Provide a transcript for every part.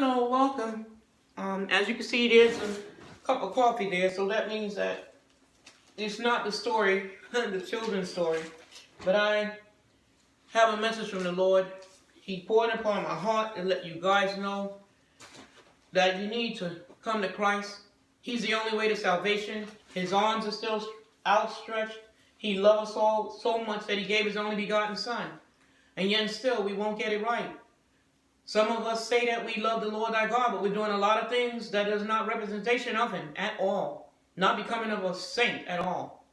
Hello, welcome. As you can see, there's a cup of coffee there, so that means that it's not the story, the children's story, but I have a message from the Lord. He poured upon my heart to let you guys know that you need to come to Christ. He's the only way to salvation. His arms are still outstretched. He loves us all so much that he gave his only begotten Son. And yet still, we won't get it right. Some of us say that we love the Lord our God, but we're doing a lot of things that is not representation of him at all. Not becoming of a saint at all.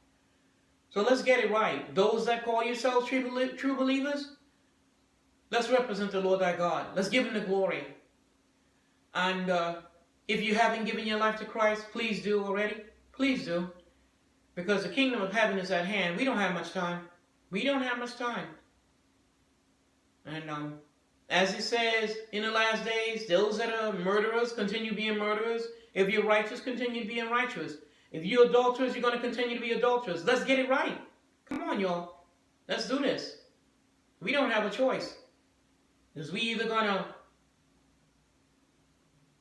So let's get it right. Those that call yourselves true believers, let's represent the Lord our God. Let's give him the glory. And if you haven't given your life to Christ, please do already. Please do. Because the kingdom of heaven is at hand. We don't have much time. We don't have much time. And as it says, in the last days, those that are murderers continue being murderers. If you're righteous, continue being righteous. If you're adulterers, you're going to continue to be adulterers. Let's get it right. Come on, y'all. Let's do this. We don't have a choice. Because we either going to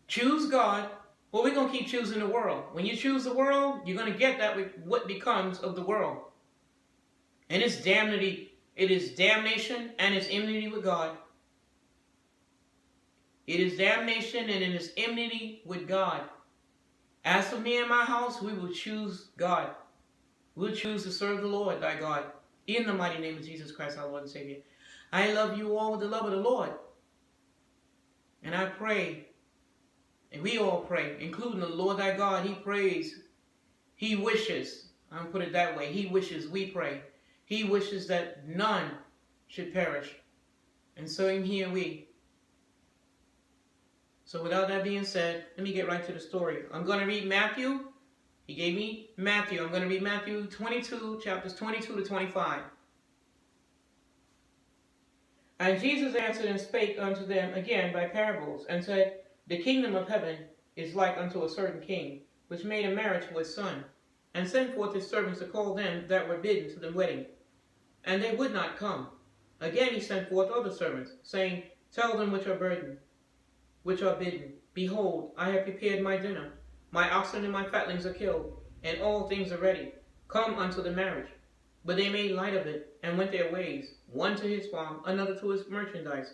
choose God, or we're going to keep choosing the world. When you choose the world, you're going to get that with what becomes of the world. And it's damnation. It is damnation and it's enmity with God. It is damnation and it is enmity with God. As for me and my house, we will choose God. We'll choose to serve the Lord, thy God, in the mighty name of Jesus Christ, our Lord and Savior. I love you all with the love of the Lord. And I pray, and we all pray, including the Lord thy God. He prays. He wishes, I'll put it that way, he wishes, we pray. He wishes that none should perish. And so in here we. So without that being said, let me get right to the story. I'm going to read Matthew. He gave me Matthew. I'm going to read Matthew 22, chapters 22 to 25. And Jesus answered and spake unto them again by parables, and said, The kingdom of heaven is like unto a certain king, which made a marriage for his son, and sent forth his servants to call them that were bidden to the wedding. And they would not come. Again he sent forth other servants, saying, Tell them which are burdened, which are bidden, Behold, I have prepared my dinner. My oxen and my fatlings are killed, and all things are ready. Come unto the marriage. But they made light of it, and went their ways, one to his farm, another to his merchandise.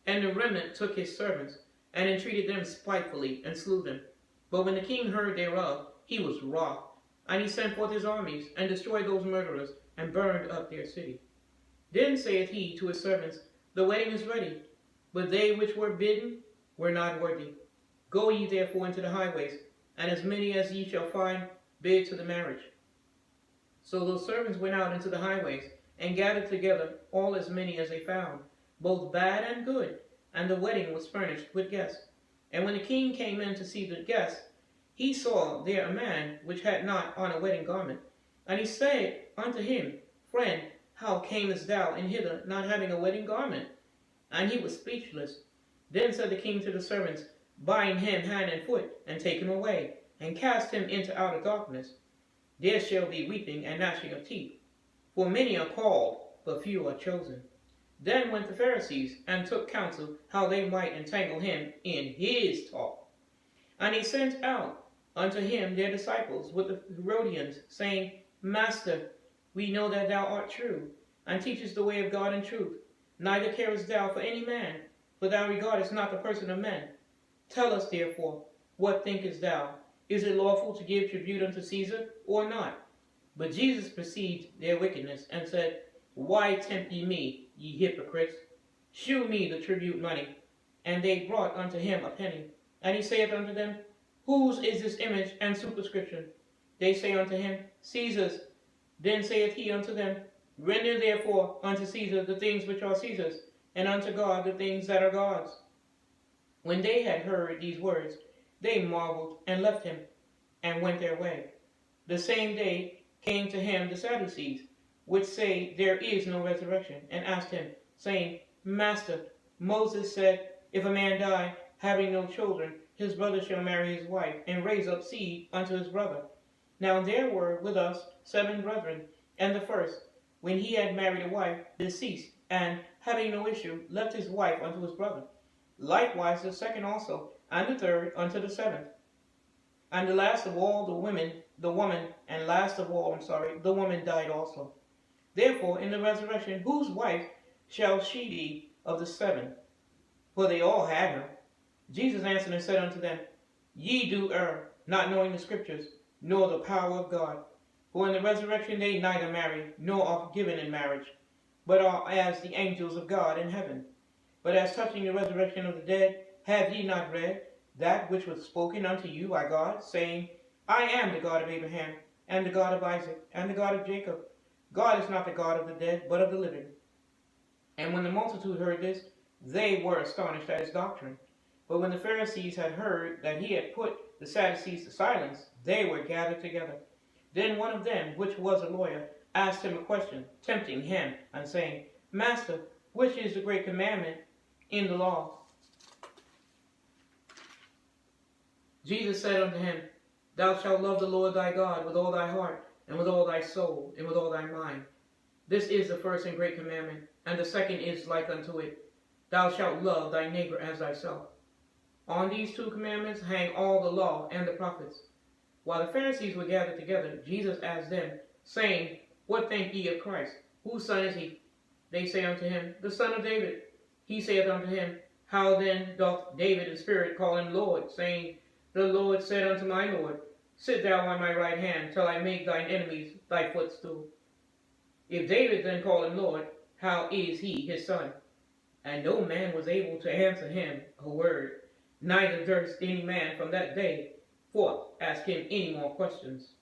And the remnant took his servants, and entreated them spitefully, and slew them. But when the king heard thereof, he was wroth. And he sent forth his armies, and destroyed those murderers, and burned up their city. Then saith he to his servants, The wedding is ready, but they which were bidden were not worthy. Go ye therefore into the highways, and as many as ye shall find, bid to the marriage. So those servants went out into the highways, and gathered together all as many as they found, both bad and good, and the wedding was furnished with guests. And when the king came in to see the guests, he saw there a man which had not on a wedding garment. And he said unto him, Friend, how camest thou in hither, not having a wedding garment? And he was speechless. Then said the king to the servants, Bind him hand and foot, and take him away, and cast him into outer darkness. There shall be weeping and gnashing of teeth. For many are called, but few are chosen. Then went the Pharisees, and took counsel how they might entangle him in his talk. And he sent out unto him their disciples with the Herodians, saying, Master, we know that thou art true, and teachest the way of God in truth. Neither carest thou for any man, for thou regardest not the person of men. Tell us therefore, what thinkest thou? Is it lawful to give tribute unto Caesar, or not? But Jesus perceived their wickedness, and said, Why tempt ye me, ye hypocrites? Shew me the tribute money. And they brought unto him a penny. And he saith unto them, Whose is this image and superscription? They say unto him, Caesar's. Then saith he unto them, Render therefore unto Caesar the things which are Caesar's, and unto God the things that are God's. When they had heard these words, they marveled, and left him, and went their way. The same day came to him the Sadducees, which say there is no resurrection, and asked him, saying, Master, Moses said, If a man die, having no children, his brother shall marry his wife, and raise up seed unto his brother. Now there were with us 7 brethren, and the first, when he had married a wife, deceased, and, having no issue, left his wife unto his brother. likewise the second also, and the third unto the seventh. And the last of all the woman died also. Therefore, in the resurrection, whose wife shall she be of the seven? For they all had her. Jesus answered and said unto them, Ye do err, not knowing the Scriptures, nor the power of God. For in the resurrection they neither marry, nor are given in marriage, but are as the angels of God in heaven. But as touching the resurrection of the dead, have ye not read that which was spoken unto you by God, saying, I am the God of Abraham, and the God of Isaac, and the God of Jacob. God is not the God of the dead, but of the living. And when the multitude heard this, they were astonished at his doctrine. But when the Pharisees had heard that he had put the Sadducees to silence, they were gathered together. Then one of them, which was a lawyer, asked him a question, tempting him, and saying, Master, which is the great commandment in the law? Jesus said unto him, Thou shalt love the Lord thy God with all thy heart, and with all thy soul, and with all thy mind. This is the first and great commandment, and the second is like unto it. Thou shalt love thy neighbor as thyself. On these two commandments hang all the law and the prophets. While the Pharisees were gathered together, Jesus asked them, saying, What think ye of Christ? Whose son is he? They say unto him, The son of David. He saith unto him, How then doth David in spirit call him Lord, saying, The Lord said unto my Lord, Sit thou on my right hand, till I make thine enemies thy footstool. If David then call him Lord, how is he his son? And no man was able to answer him a word, neither durst any man from that day forth ask him any more questions.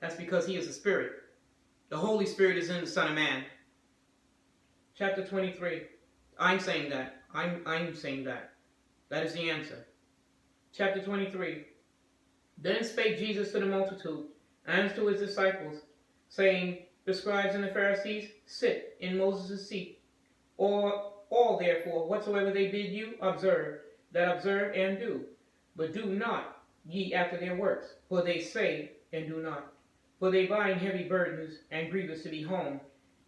That's because he is a spirit. The Holy Spirit is in the Son of Man. Chapter 23. I'm saying that. I'm saying that. That is the answer. Chapter 23. Then spake Jesus to the multitude, and to his disciples, saying, The scribes and the Pharisees sit in Moses' seat. Or all therefore, whatsoever they bid you, observe and do. But do not ye after their works, for they say and do not. For they bind heavy burdens and grievous to be home,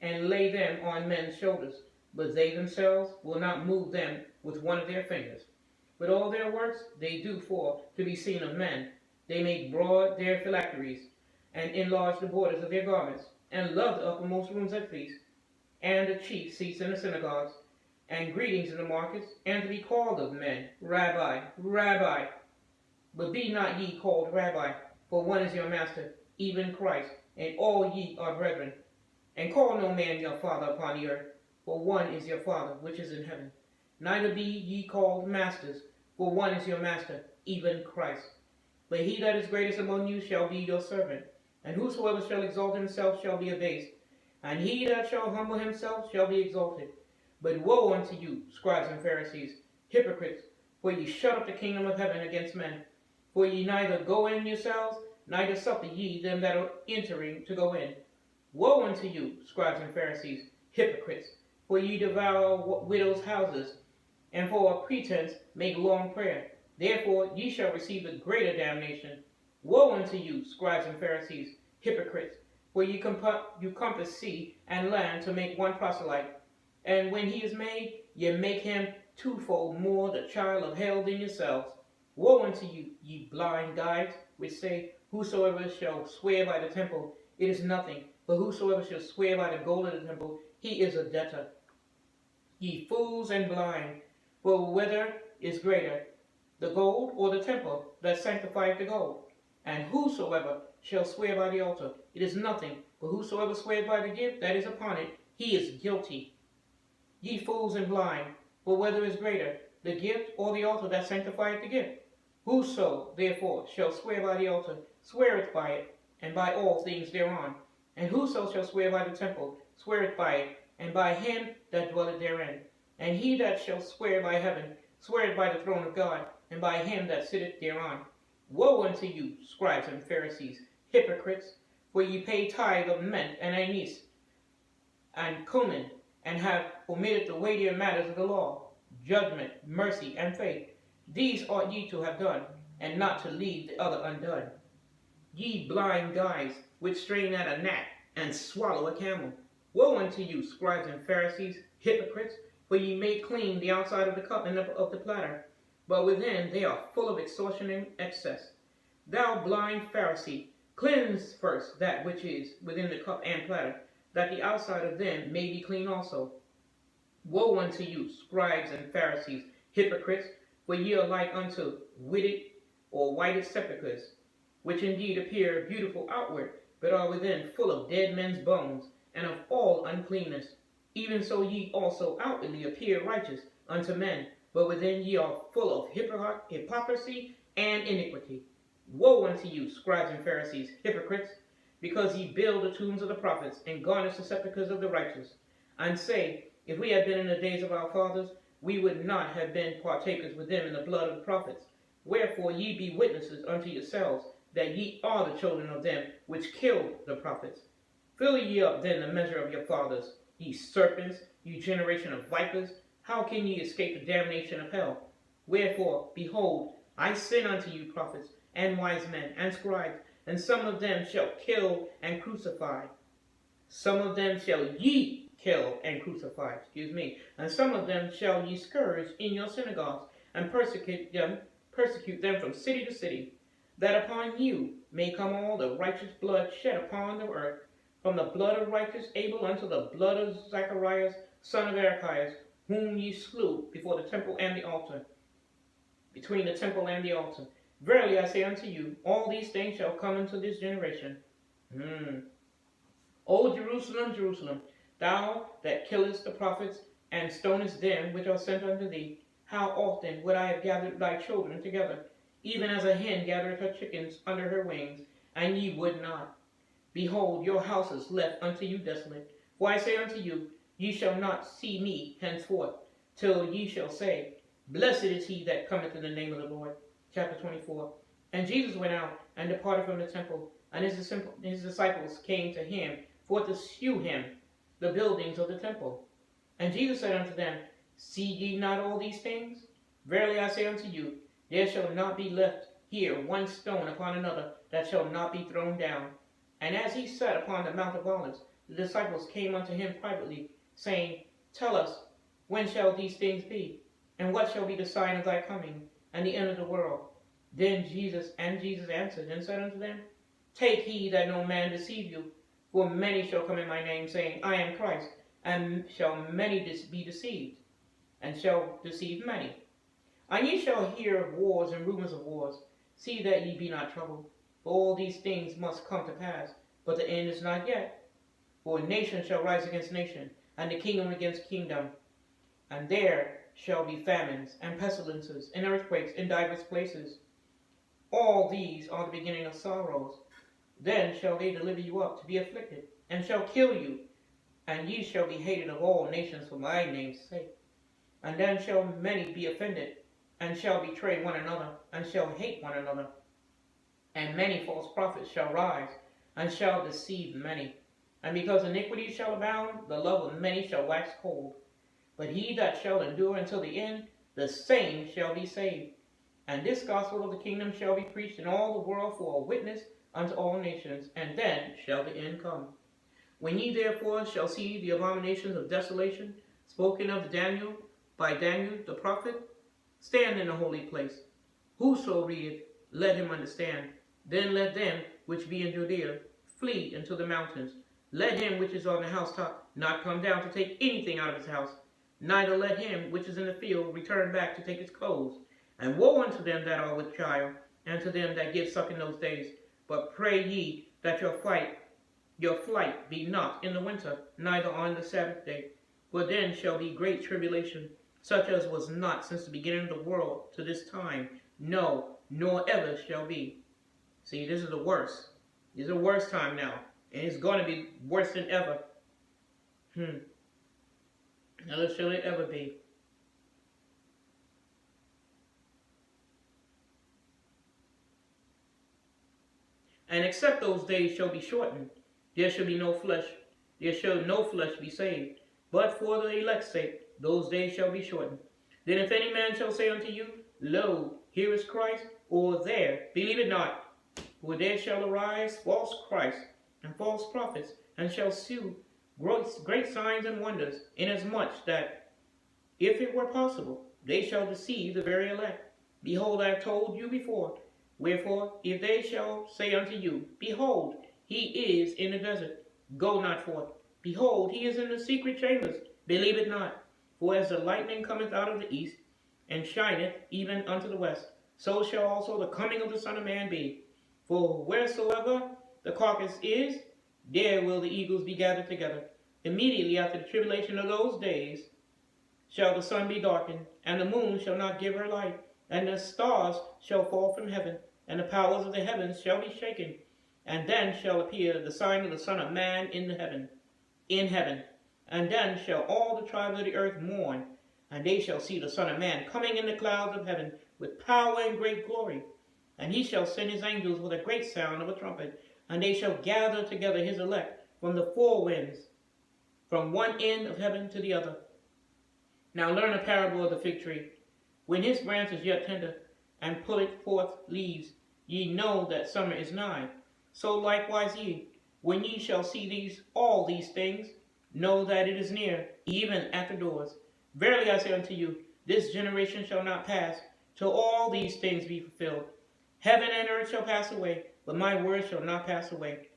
and lay them on men's shoulders, but they themselves will not move them with one of their fingers. But all their works they do for to be seen of men. They make broad their phylacteries, and enlarge the borders of their garments, and love the uppermost rooms at feasts, and the chief seats in the synagogues, and greetings in the markets, and to be called of men, Rabbi, Rabbi. But be not ye called Rabbi, for one is your master, even Christ, and all ye are brethren. And call no man your father upon the earth, for one is your Father which is in heaven. Neither be ye called masters, for one is your master, even Christ. But he that is greatest among you shall be your servant. And whosoever shall exalt himself shall be abased, and he that shall humble himself shall be exalted. But woe unto you, scribes and Pharisees, hypocrites, for ye shut up the kingdom of heaven against men. For ye neither go in yourselves, neither suffer ye them that are entering to go in. Woe unto you, scribes and Pharisees, hypocrites, for ye devour widows' houses, and for a pretense make long prayer. Therefore ye shall receive the greater damnation. Woe unto you, scribes and Pharisees, hypocrites, for you compass sea and land to make one proselyte. And when he is made, ye make him twofold more the child of hell than yourselves. Woe unto you, ye blind guides, which say, Whosoever shall swear by the temple, it is nothing, but whosoever shall swear by the gold of the temple, he is a debtor. Ye fools and blind, for whether is greater, the gold or the temple that sanctifieth the gold? And whosoever shall swear by the altar, it is nothing, but whosoever swears by the gift that is upon it, he is guilty. Ye fools and blind, for whether is greater, the gift or the altar that sanctifieth the gift? Whoso, therefore, shall swear by the altar, sweareth by it, and by all things thereon. And whoso shall swear by the temple, sweareth by it, and by him that dwelleth therein. And he that shall swear by heaven, sweareth by the throne of God, and by him that sitteth thereon. Woe unto you, scribes and Pharisees, hypocrites, for ye pay tithe of mint and anise, and cumin, and have omitted the weightier matters of the law, judgment, mercy, and faith. These ought ye to have done, and not to leave the other undone. Ye blind guides, which strain at a gnat, and swallow a camel. Woe unto you, scribes and Pharisees, hypocrites, For ye make clean the outside of the cup and of the platter, but within they are full of extortion and excess. Thou blind Pharisee, cleanse first that which is within the cup and platter, that the outside of them may be clean also. Woe unto you, scribes and Pharisees, hypocrites, for ye are like unto whited or whited sepulchres, which indeed appear beautiful outward, but are within full of dead men's bones, and of all uncleanness. Even so ye also outwardly appear righteous unto men, but within ye are full of hypocrisy and iniquity. Woe unto you, scribes and Pharisees, hypocrites, because ye build the tombs of the prophets, and garnish the sepulchres of the righteous, and say, if we had been in the days of our fathers, we would not have been partakers with them in the blood of the prophets. Wherefore ye be witnesses unto yourselves, that ye are the children of them which killed the prophets. Fill ye up then the measure of your fathers, ye serpents, ye generation of vipers. How can ye escape the damnation of hell? Wherefore, behold, I send unto you prophets, and wise men, and scribes, and some of them shall kill and crucify. Some of them shall ye kill and crucify, and some of them shall ye scourge in your synagogues, and persecute them from city to city, that upon you may come all the righteous blood shed upon the earth, from the blood of righteous Abel unto the blood of Zacharias, son of Arachias, whom ye slew before the temple and the altar, between the temple and the altar. Verily I say unto you, all these things shall come into this generation. O Jerusalem, Jerusalem, thou that killest the prophets, and stonest them which are sent unto thee, how often would I have gathered thy children together, even as a hen gathereth her chickens under her wings, and ye would not. Behold, your house is left unto you desolate. For I say unto you, ye shall not see me henceforth, till ye shall say, Blessed is he that cometh in the name of the Lord. Chapter 24. And Jesus went out, and departed from the temple, and his disciples came to him for to shew him the buildings of the temple. And Jesus said unto them, See ye not all these things? Verily I say unto you, there shall not be left here one stone upon another that shall not be thrown down. And as he sat upon the Mount of Olives, the disciples came unto him privately, saying, Tell us, when shall these things be? And what shall be the sign of thy coming, and the end of the world? Then Jesus answered and said unto them, Take heed that no man deceive you, for many shall come in my name, saying, I am Christ, and shall many be deceived, and shall deceive many. And ye shall hear of wars and rumors of wars. See that ye be not troubled, for all these things must come to pass, but the end is not yet. For nation shall rise against nation, and the kingdom against kingdom. And there shall be famines, and pestilences, and earthquakes in divers places. All these are the beginning of sorrows. Then shall they deliver you up to be afflicted, and shall kill you, and ye shall be hated of all nations for my name's sake. And then shall many be offended, and shall betray one another, and shall hate one another. And many false prophets shall rise, and shall deceive many. And because iniquity shall abound, the love of many shall wax cold. But he that shall endure until the end, the same shall be saved. And this gospel of the kingdom shall be preached in all the world for a witness unto all nations, and then shall the end come. When ye therefore shall see the abominations of desolation spoken of Daniel by Daniel the prophet, stand in the holy place. Whoso readeth, let him understand. Then let them which be in Judea flee into the mountains. Let him which is on the housetop not come down to take anything out of his house, neither let him which is in the field return back to take his clothes. And woe unto them that are with child, and to them that give suck in those days. But pray ye that your flight be not in the winter, neither on the Sabbath day. For then shall be great tribulation, such as was not since the beginning of the world to this time, no, nor ever shall be. See, this is the worst. This is the worst time now. And it's going to be worse than ever. Neither shall it ever be. And except those days shall be shortened, there shall be no flesh, there shall no flesh be saved. But for the elect's sake, those days shall be shortened. Then if any man shall say unto you, Lo, here is Christ, or there, believe it not. For there shall arise false Christs and false prophets, and shall shew great signs and wonders, inasmuch that if it were possible, they shall deceive the very elect. Behold, I have told you before. Wherefore, if they shall say unto you, Behold, he is in the desert, go not forth. Behold, he is in the secret chambers, believe it not. For as the lightning cometh out of the east, and shineth even unto the west, so shall also the coming of the Son of Man be. For wheresoever the carcass is, there will the eagles be gathered together. Immediately after the tribulation of those days shall the sun be darkened, and the moon shall not give her light, and the stars shall fall from heaven, and the powers of the heavens shall be shaken. And then shall appear the sign of the Son of Man in heaven. And then shall all the tribes of the earth mourn, and they shall see the Son of Man coming in the clouds of heaven with power and great glory. And he shall send his angels with a great sound of a trumpet, and they shall gather together his elect from the four winds, from one end of heaven to the other. Now learn a parable of the fig tree. When his branch is yet tender, and putteth forth leaves, ye know that summer is nigh. So likewise ye, when ye shall see all these things, know that it is near, even at the doors. Verily I say unto you, this generation shall not pass, till all these things be fulfilled. Heaven and earth shall pass away, but my word shall not pass away.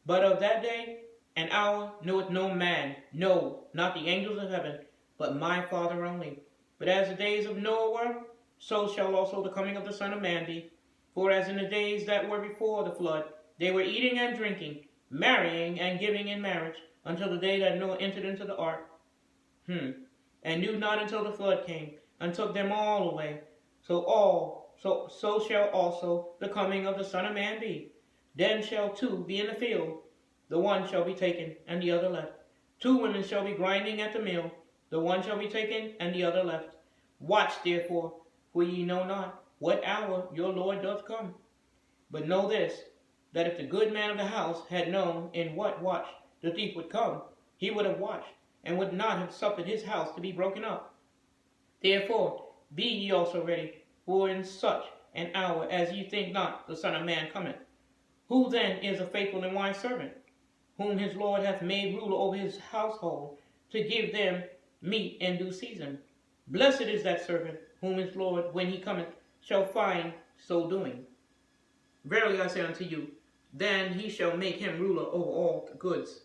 But of that day and hour knoweth no man, no, not the angels of heaven, but my Father only. But as the days of Noah were, so shall also the coming of the Son of Man be. For as in the days that were before the flood, they were eating and drinking, marrying and giving in marriage, until the day that Noah entered into the ark, and knew not until the flood came, and took them all away. So shall also the coming of the Son of Man be. Then shall two be in the field, the one shall be taken, and the other left. Two women shall be grinding at the mill, the one shall be taken, and the other left. Watch therefore, for ye know not what hour your Lord doth come. But know this, that if the good man of the house had known in what watch the thief would come, he would have watched, and would not have suffered his house to be broken up. Therefore be ye also ready, for in such an hour as ye think not the Son of Man cometh. Who then is a faithful and wise servant, whom his Lord hath made ruler over his household, to give them meat in due season? Blessed is that servant, whom his Lord, when he cometh, shall find so doing. Verily I say unto you, then he shall make him ruler over all goods.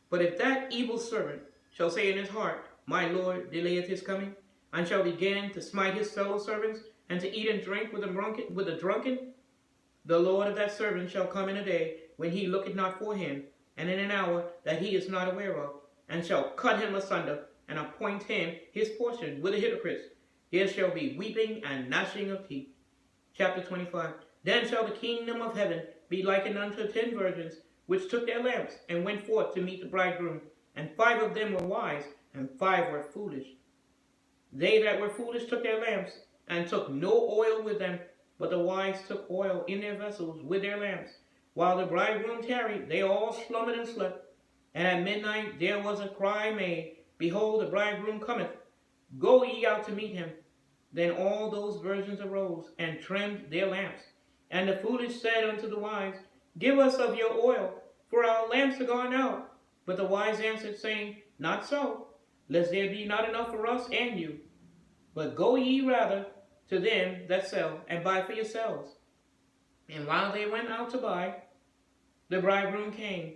But if that evil servant shall say in his heart, My Lord delayeth his coming, and shall begin to smite his fellow servants, and to eat and drink with the drunken, the Lord of that servant shall come in a day when he looketh not for him, and in an hour that he is not aware of, and shall cut him asunder, and appoint him his portion with the hypocrites. There shall be weeping and gnashing of teeth. Chapter 25. Then shall the kingdom of heaven be likened unto 10 virgins, which took their lamps, and went forth to meet the bridegroom. And 5 of them were wise, and 5 were foolish. They that were foolish took their lamps, and took no oil with them, but the wise took oil in their vessels with their lamps. While the bridegroom tarried, they all slumbered and slept. And at midnight there was a cry made, Behold, the bridegroom cometh, go ye out to meet him. Then all those virgins arose, and trimmed their lamps. And the foolish said unto the wise, Give us of your oil, for our lamps are gone out. But the wise answered, saying, Not so, lest there be not enough for us and you. But go ye rather to them that sell, and buy for yourselves. And while they went out to buy, the bridegroom came,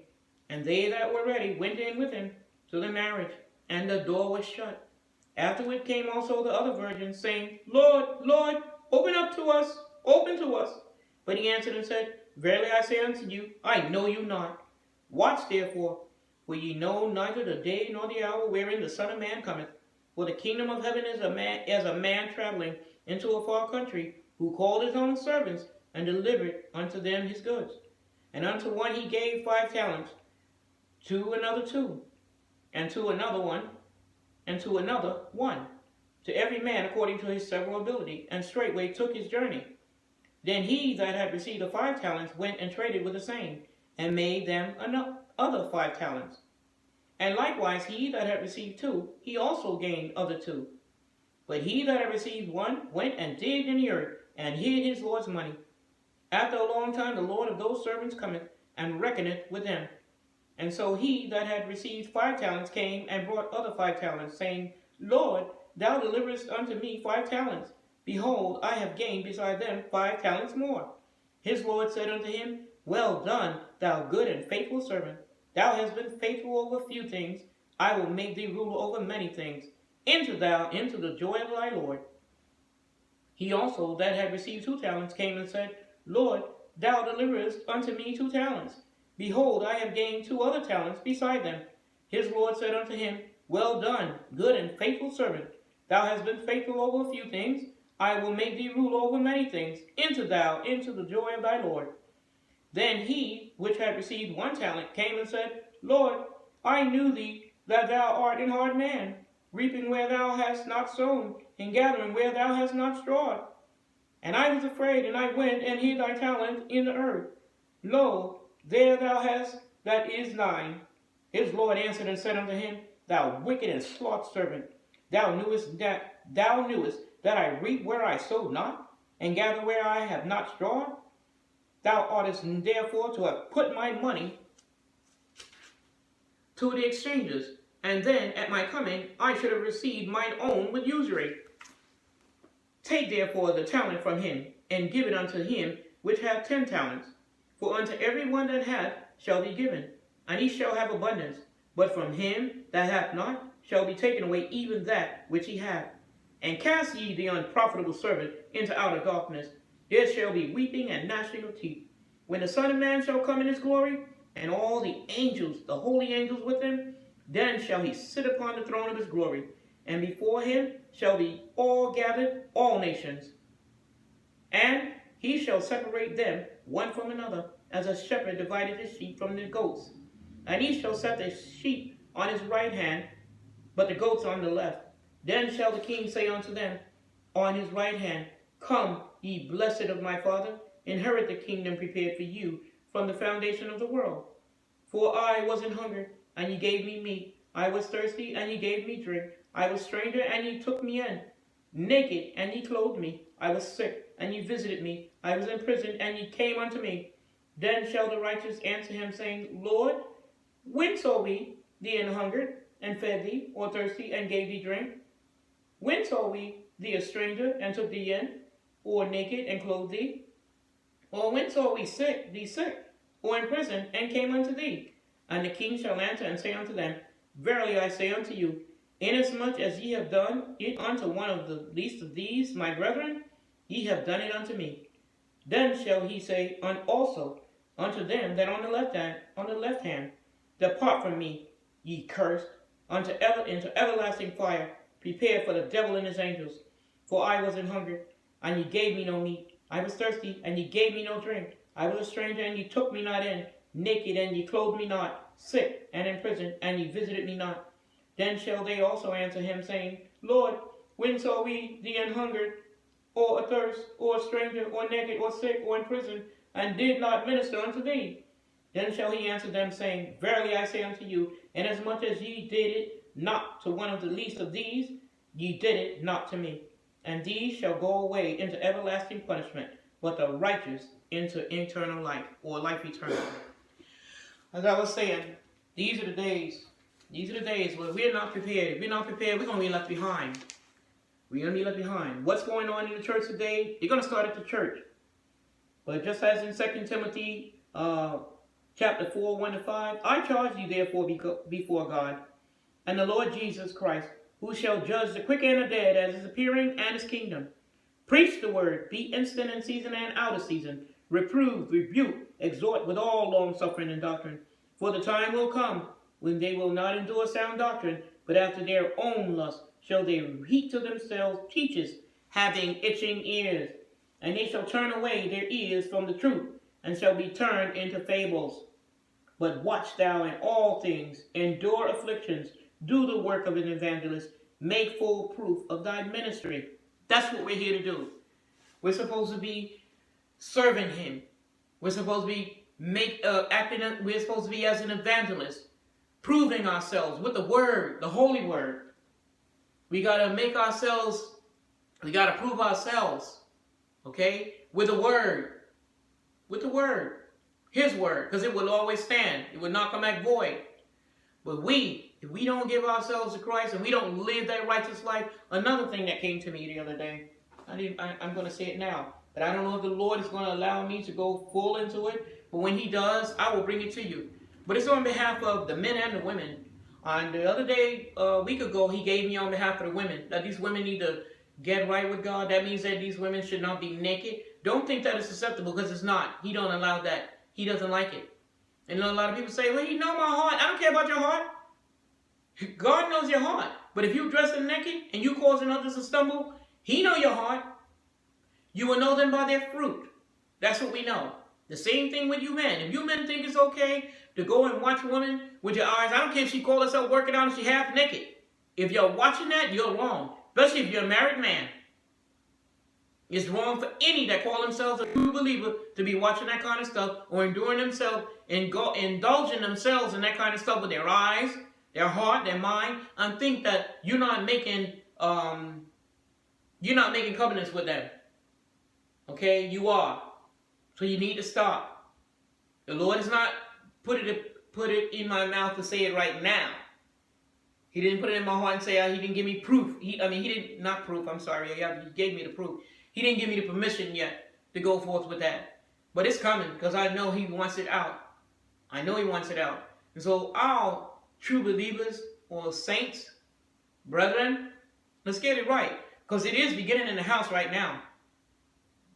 and they that were ready went in with him to the marriage, and the door was shut. Afterward came also the other virgins, saying, Lord, Lord, open to us. But he answered and said, Verily I say unto you, I know you not. Watch therefore, for ye know neither the day nor the hour wherein the Son of Man cometh. For the kingdom of heaven is as a man traveling into a far country, who called his own servants, and delivered unto them his goods. And unto one he gave 5 talents, to another 2, and to another 1, and to another 1, to every man according to his several ability, and straightway took his journey. Then he that had received the 5 talents went and traded with the same, and made them other 5 talents. And likewise he that had received 2, he also gained other 2. But he that had received 1 went and digged in the earth, and hid his Lord's money. After a long time the Lord of those servants cometh, and reckoneth with them. And so he that had received 5 talents came and brought other 5 talents, saying, Lord, thou deliverest unto me 5 talents. Behold, I have gained beside them 5 talents more. His Lord said unto him, Well done, thou good and faithful servant. Thou hast been faithful over few things. I will make thee ruler over many things. Enter thou into the joy of thy Lord. He also that had received 2 talents came and said, Lord, thou deliverest unto me 2 talents. Behold, I have gained 2 other talents beside them. His Lord said unto him, Well done, good and faithful servant. Thou hast been faithful over a few things. I will make thee ruler over many things. Enter thou into the joy of thy Lord. Then he which had received 1 talent came and said, Lord, I knew thee that thou art an hard man, reaping where thou hast not sown, and gathering where thou hast not strawed. And I was afraid, and I went and hid thy talent in the earth. Lo, there thou hast that is thine. His Lord answered and said unto him, Thou wicked and sloth servant, thou knewest that I reap where I sowed not, and gather where I have not strawed? Thou oughtest therefore to have put my money to the exchangers, and then at my coming I should have received mine own with usury. Take therefore the talent from him, and give it unto him which hath 10 talents. For unto every one that hath shall be given, and he shall have abundance. But from him that hath not shall be taken away even that which he hath. And cast ye the unprofitable servant into outer darkness. There shall be weeping and gnashing of teeth. When the Son of Man shall come in his glory, and all the angels, the holy angels with him, then shall he sit upon the throne of his glory. And before him shall be all gathered, all nations. And he shall separate them one from another, as a shepherd divided his sheep from the goats. And he shall set the sheep on his right hand, but the goats on the left. Then shall the king say unto them on his right hand, Come, ye blessed of my Father, inherit the kingdom prepared for you from the foundation of the world. For I was an hungered, and ye gave me meat. I was thirsty, and ye gave me drink. I was stranger, and ye took me in. Naked, and ye clothed me. I was sick, and ye visited me. I was in prison, and ye came unto me. Then shall the righteous answer him, saying, Lord, when saw we thee an hungered, and fed thee, or thirsty, and gave thee drink? When saw we thee a stranger, and took thee in, or naked, and clothed thee? Or when saw we thee sick, or in prison, and came unto thee? And the king shall answer and say unto them, Verily I say unto you, inasmuch as ye have done it unto one of the least of these my brethren, ye have done it unto me. Then shall he say also unto them that on the left hand, Depart from me, ye cursed, into everlasting fire, prepared for the devil and his angels. For I was an hungered, and ye gave me no meat. I was thirsty, and ye gave me no drink. I was a stranger, and ye took me not in. Naked, and ye clothed me not. Sick, and in prison, and ye visited me not. Then shall they also answer him, saying, Lord, when saw we thee an hungered, or athirst, or a stranger, or naked, or sick, or in prison, and did not minister unto thee? Then shall he answer them, saying, Verily I say unto you, inasmuch as ye did it not to one of the least of these, ye did it not to me. And these shall go away into everlasting punishment, but the righteous into eternal life, or life eternal. As I was saying, these are the days where we're not prepared. If we're not prepared, we're going to be left behind. We're going to be left behind. What's going on in the church today? You're going to start at the church. But just as in 2 Timothy chapter 4, 1-5, I charge you therefore before God and the Lord Jesus Christ, who shall judge the quick and the dead as his appearing and his kingdom. Preach the word, be instant in season and out of season. Reprove, rebuke, exhort with all long suffering and doctrine. For the time will come when they will not endure sound doctrine, but after their own lust shall they heap to themselves teachers, having itching ears. And they shall turn away their ears from the truth, and shall be turned into fables. But watch thou in all things, endure afflictions, do the work of an evangelist, make full proof of thy ministry. That's what we're here to do. We're supposed to be serving him. We're supposed to be we're supposed to be as an evangelist, proving ourselves with the word, the holy word. We got to prove ourselves, okay, with the word, his word, because it will always stand. It will not come back void. But we if we don't give ourselves to Christ and we don't live that righteous life, another thing that came to me the other day, I'm going to say it now, but I don't know if the Lord is going to allow me to go full into it, but when he does, I will bring it to you. But it's on behalf of the men and the women. On the other day, a week ago, he gave me on behalf of the women, that these women need to get right with God. That means that these women should not be naked. Don't think that it's acceptable, because it's not. He don't allow that. He doesn't like it. And a lot of people say, well, you know my heart. I don't care about your heart. God knows your heart. But if you dress them naked and you causing others to stumble, he know your heart. You will know them by their fruit. That's what we know. The same thing with you men. If you men think it's okay to go and watch women with your eyes, I don't care if she called herself working out and she half naked. If you're watching that, you're wrong. Especially if you're a married man. It's wrong for any that call themselves a true believer to be watching that kind of stuff or enduring themselves and indulging themselves in that kind of stuff with their eyes, their heart, their mind, and think that you're not making covenants with them. Okay, you are. So you need to stop. The Lord has not put it in my mouth to say it right now. He didn't put it in my heart and say he didn't give me proof. He gave me the proof. He didn't give me the permission yet to go forth with that. But it's coming, because I know he wants it out. I know he wants it out. And so our true believers or saints, brethren, let's get it right. Because it is beginning in the house right now.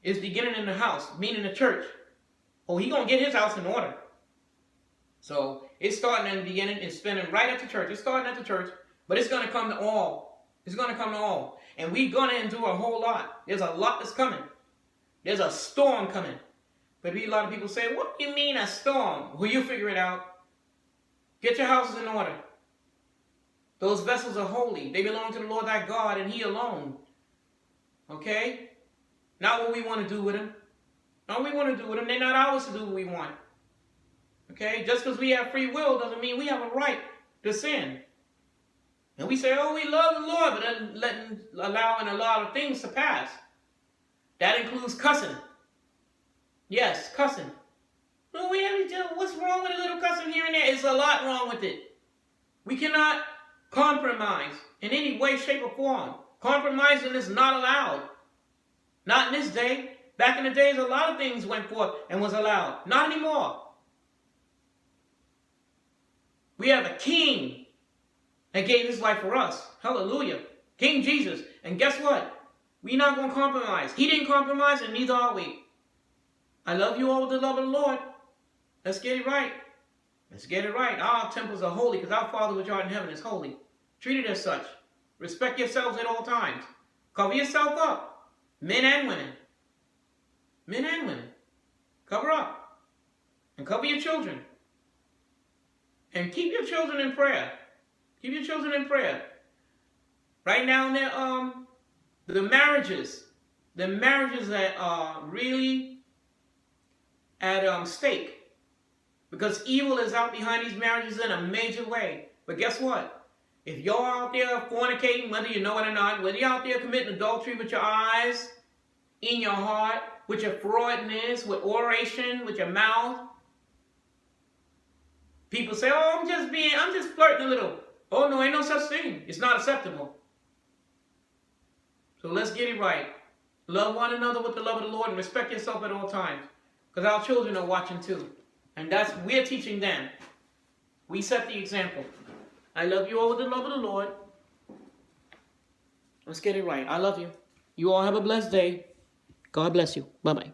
It's beginning in the house, meaning the church. Oh, he going to get his house in order. So it's starting in the beginning. It's spinning right at the church. It's starting at the church. But it's going to come to all. It's going to come to all. And we're going to endure a whole lot. There's a lot that's coming. There's a storm coming. But a lot of people say, what do you mean a storm? Well, you figure it out. Get your houses in order. Those vessels are holy. They belong to the Lord thy God and he alone. Okay? Not what we want to do with them. Not what we want to do with them. They're not ours to do what we want. Okay? Just because we have free will doesn't mean we have a right to sin. And we say, oh, we love the Lord, but then allowing a lot of things to pass. That includes cussing. Yes, cussing. Well, what's wrong with a little cussing here and there? It's a lot wrong with it. We cannot compromise in any way, shape, or form. Compromising is not allowed. Not in this day. Back in the days, a lot of things went forth and was allowed. Not anymore. We have a king that gave his life for us. Hallelujah. King Jesus. And guess what? We're not going to compromise. He didn't compromise, and neither are we. I love you all with the love of the Lord. Let's get it right. Let's get it right. Our temples are holy because our Father which art in heaven is holy. Treat it as such. Respect yourselves at all times. Cover yourself up. Men and women. Men and women. Cover up. And cover your children. And keep your children in prayer. Keep your children in prayer. Right now, the marriages that are really at stake. Because evil is out behind these marriages in a major way. But guess what? If you're out there fornicating, whether you know it or not, whether you're out there committing adultery with your eyes, in your heart, with your fraudness, with oration, with your mouth. People say, oh, I'm just flirting a little. Oh, no, ain't no such thing. It's not acceptable. So let's get it right. Love one another with the love of the Lord and respect yourself at all times. Because our children are watching too. And we're teaching them. We set the example. I love you all with the love of the Lord. Let's get it right. I love you. You all have a blessed day. God bless you. Bye-bye.